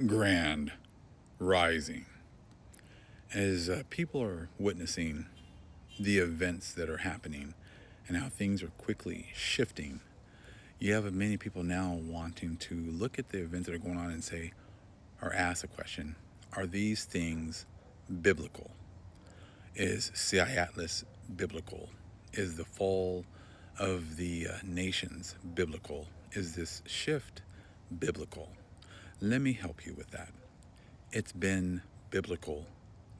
grand rising as people are witnessing the events that are happening and how things are quickly shifting. You have many people now wanting to look at the events that are going on and say, or ask the question, are these things biblical? Is CiAtlas biblical? Is the fall of the nations biblical? Is this shift biblical? Let me help you with that. It's been biblical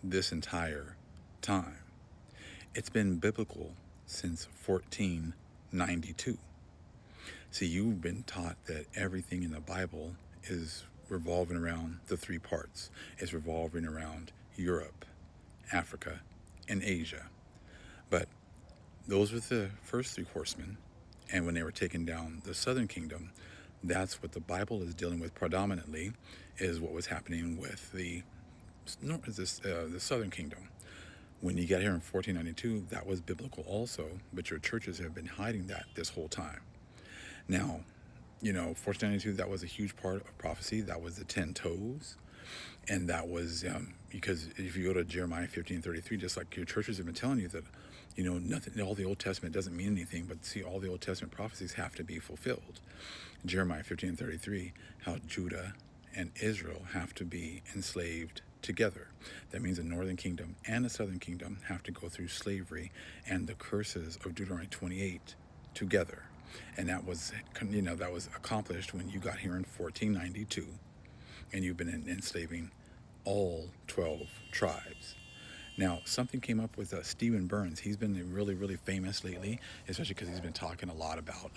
this entire time. It's been biblical since 1492. See, you've been taught that everything in the Bible is revolving around the three parts. It's revolving around Europe, Africa, and Asia. But those were the first three horsemen. And when they were taking down the southern kingdom, that's what the Bible is dealing with predominantly, is what was happening with the southern kingdom. When you got here in 1492, that was biblical also, but your churches have been hiding that this whole time. Now, 1492, that was a huge part of prophecy. That was the 10 toes. And that was because if you go to Jeremiah 15:33, just like your churches have been telling you that, nothing, all the Old Testament doesn't mean anything, but see, all the Old Testament prophecies have to be fulfilled. Jeremiah 15:33, how Judah and Israel have to be enslaved together. That means the northern kingdom and the southern kingdom have to go through slavery and the curses of Deuteronomy 28 together. And that was accomplished when you got here in 1492, and you've been enslaving all 12 tribes. Now, something came up with Stephen Burns. He's been really, really famous lately, especially because he's been talking a lot about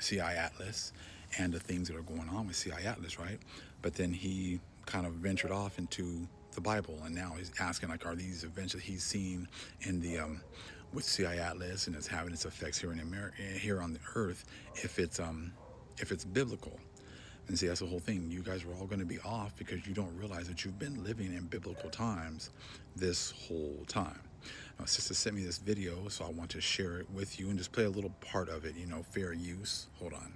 CiAtlas and the things that are going on with CiAtlas, right? But then he kind of ventured off into the Bible, and now he's asking, like, are these events that he's seen in the with CiAtlas and it's having its effects here in America, here on the earth, if it's biblical? And see, that's the whole thing. You guys are all going to be off because you don't realize that you've been living in biblical times this whole time. Now, sister sent me this video, so I want to share it with you and just play a little part of it, fair use. Hold on.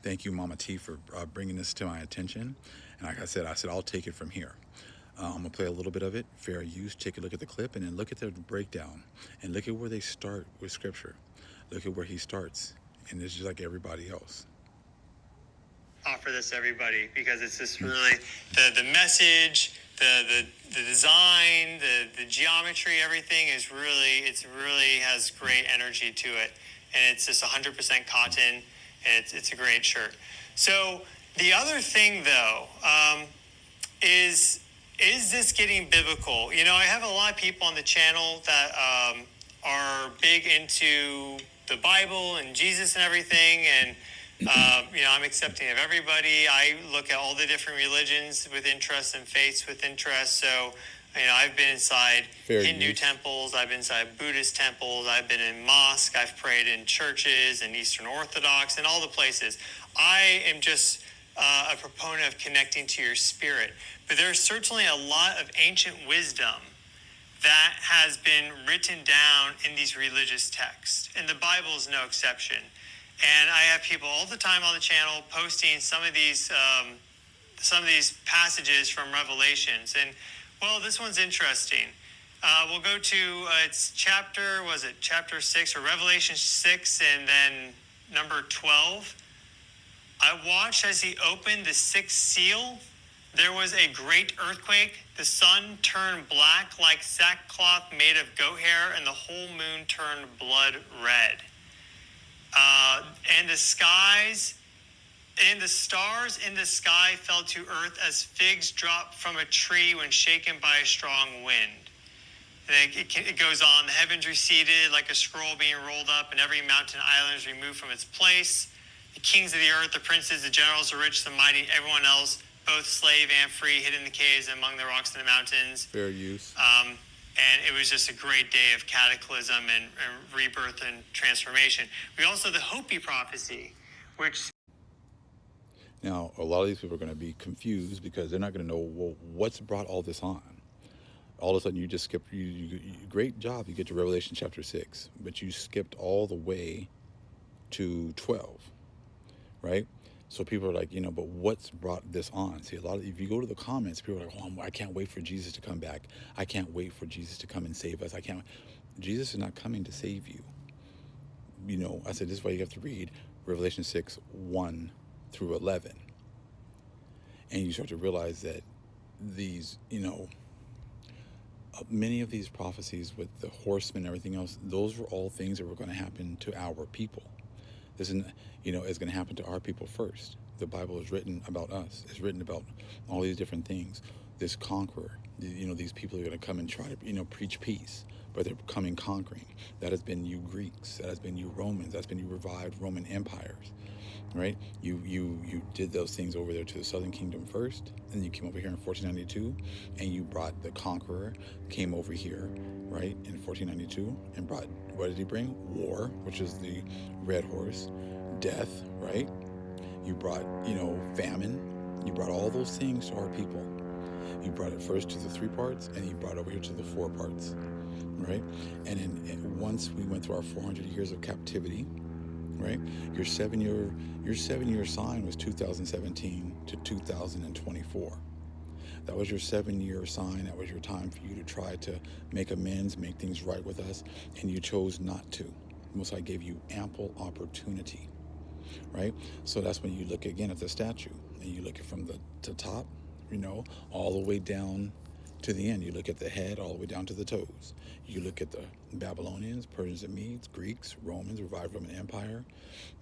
Thank you, Mama T, for bringing this to my attention. And like I said, I'll take it from here. I'm going to play a little bit of it, fair use. Take a look at the clip and then look at their breakdown. And look at where they start with Scripture. Look at where he starts. And it's just like everybody else. Offer this to everybody because it's just really the message, the design, the geometry, everything is really, it's really has great energy to it. And it's just 100% cotton, and it's a great shirt. So the other thing, though, is this getting biblical? I have a lot of people on the channel that are big into the Bible and Jesus and everything, and I'm accepting of everybody. I look at all the different religions with interest and faiths with interest. So, I've been inside Hindu temples. I've been inside Buddhist temples. I've been in mosques. I've prayed in churches and Eastern Orthodox and all the places. I am just a proponent of connecting to your spirit. But there's certainly a lot of ancient wisdom that has been written down in these religious texts. And the Bible is no exception. And I have people all the time on the channel posting some of these passages from Revelations. And, well, this one's interesting. We'll go to, it's chapter 6 or Revelation 6 and then number 12. I watched as he opened the sixth seal. There was a great earthquake. The sun turned black like sackcloth made of goat hair, and the whole moon turned blood red. And the stars in the sky fell to earth as figs drop from a tree when shaken by a strong wind. And it goes on. The heavens receded like a scroll being rolled up, and every mountain and island is removed from its place. The kings of the earth, the princes, the generals, the rich, the mighty, everyone else, both slave and free, hid in the caves among the rocks in the mountains. Fair use. And it was just a great day of cataclysm and rebirth and transformation. We also have the Hopi prophecy, which... Now, a lot of these people are going to be confused because they're not going to know, well, what's brought all this on? All of a sudden, you just skipped, great job, you get to Revelation chapter 6, but you skipped all the way to 12, right? So people are like, but what's brought this on? See, a lot of, if you go to the comments, people are like, oh, I can't wait for Jesus to come back. I can't wait for Jesus to come and save us. I can't. Jesus is not coming to save you. I said, this is why you have to read Revelation 6, 1 through 11. And you start to realize that these, many of these prophecies with the horsemen and everything else, those were all things that were going to happen to our people. This is, is going to happen to our people first. The Bible is written about us. It's written about all these different things. This conqueror, these people are going to come and try to, preach peace, but they're coming conquering. That has been you Greeks. That has been you Romans. That's been you revived Roman empires, right? You did those things over there to the Southern Kingdom first, and you came over here in 1492, and you brought the conqueror, came over here, right, in 1492, and brought, what did he bring? War, which is the red horse, death, right? You brought, famine. You brought all those things to our people. You brought it first to the 3 parts, and you brought it over here to the 4 parts, right? And then once we went through our 400 years of captivity, right? Your 7-year sign was 2017 to 2024. That was your 7-year sign. That was your time for you to try to make amends, make things right with us, and you chose not to. Most I gave you ample opportunity, right? So that's when you look again at the statue, and you look at from the top, all the way down to the end. You look at the head all the way down to the toes. You look at the Babylonians, Persians and Medes, Greeks, Romans, revived Roman Empire,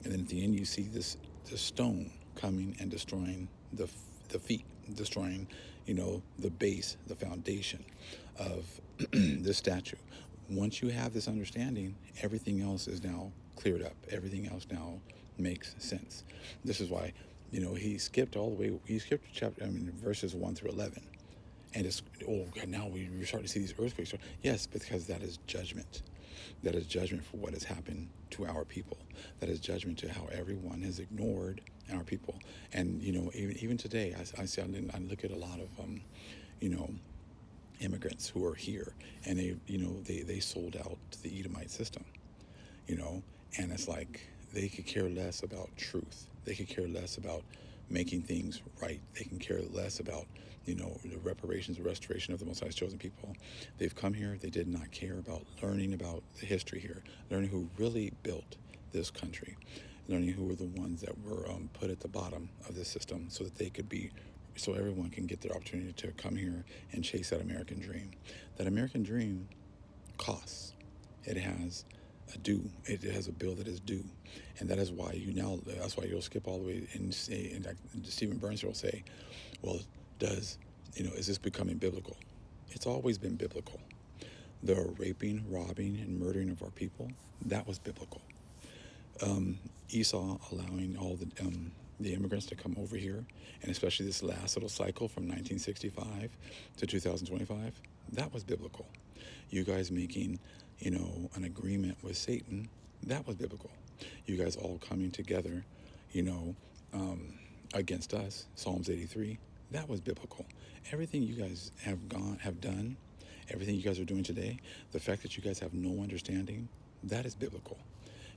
and then at the end you see the stone coming and destroying the feet, destroying, the base, the foundation of this statue. Once you have this understanding, everything else is now cleared up. Everything else now makes sense. This is why, he skipped verses 1 through 11. And it's, oh God, now we're starting to see these earthquakes. Yes, because that is judgment. That is judgment for what has happened to our people. That is judgment to how everyone has ignored our people. And, even today, I look at a lot of, immigrants who are here, and they sold out to the Edomite system, and it's like they could care less about truth. They could care less about making things right. They can care less about, the reparations, the restoration of the Most High's chosen people. They've come here. They did not care about learning about the history here, learning who really built this country, learning who were the ones that were put at the bottom of this system so that they could be, so everyone can get their opportunity to come here and chase that American dream. That American dream costs. It has a due. It has a bill that is due, and that is why that's why you'll skip all the way and say, and like Stephen Burns will say, well, is this becoming biblical? It's always been biblical. The raping, robbing, and murdering of our people, that was biblical. Esau allowing all the immigrants to come over here, and especially this last little cycle from 1965 to 2025, that was biblical. You guys making, an agreement with Satan, that was biblical. You guys all coming together, against us, Psalms 83, that was biblical. Everything you guys have done, everything you guys are doing today, the fact that you guys have no understanding, that is biblical.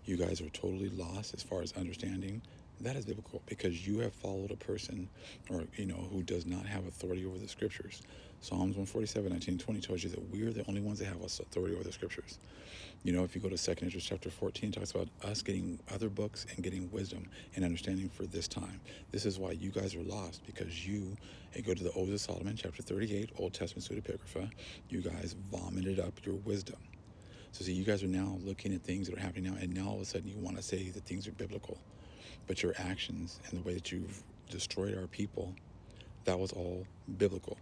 You guys are totally lost as far as understanding. That is biblical, because you have followed a person, or who does not have authority over the scriptures. Psalms 147, 19, 20 tells you that we're the only ones that have authority over the scriptures. If you go to 2 Ezra chapter 14, it talks about us getting other books and getting wisdom and understanding for this time. This is why you guys are lost, because you go to the Odes of Solomon, chapter 38, Old Testament pseudepigrapha. You guys vomited up your wisdom. So see, you guys are now looking at things that are happening now, and now all of a sudden you want to say that things are biblical. But your actions and the way that you've destroyed our people, that was all biblical.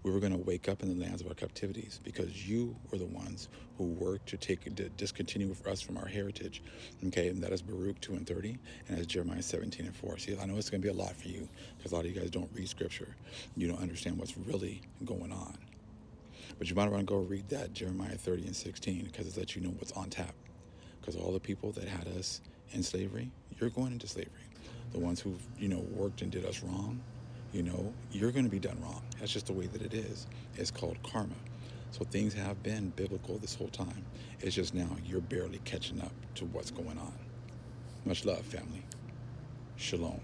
We were going to wake up in the lands of our captivities because you were the ones who worked to discontinue us from our heritage. Okay, and that is Baruch 2 and 30, and that's Jeremiah 17 and 4. See, I know it's going to be a lot for you because a lot of you guys don't read scripture. You don't understand what's really going on. But you might want to go read that Jeremiah 30 and 16, because it lets you know what's on tap. Because all the people that had us in slavery, you're going into slavery. The ones who worked and did us wrong, you're going to be done wrong. That's just the way that it is. It's called karma. So things have been biblical this whole time. It's just now you're barely catching up to what's going on. Much love, family. Shalom.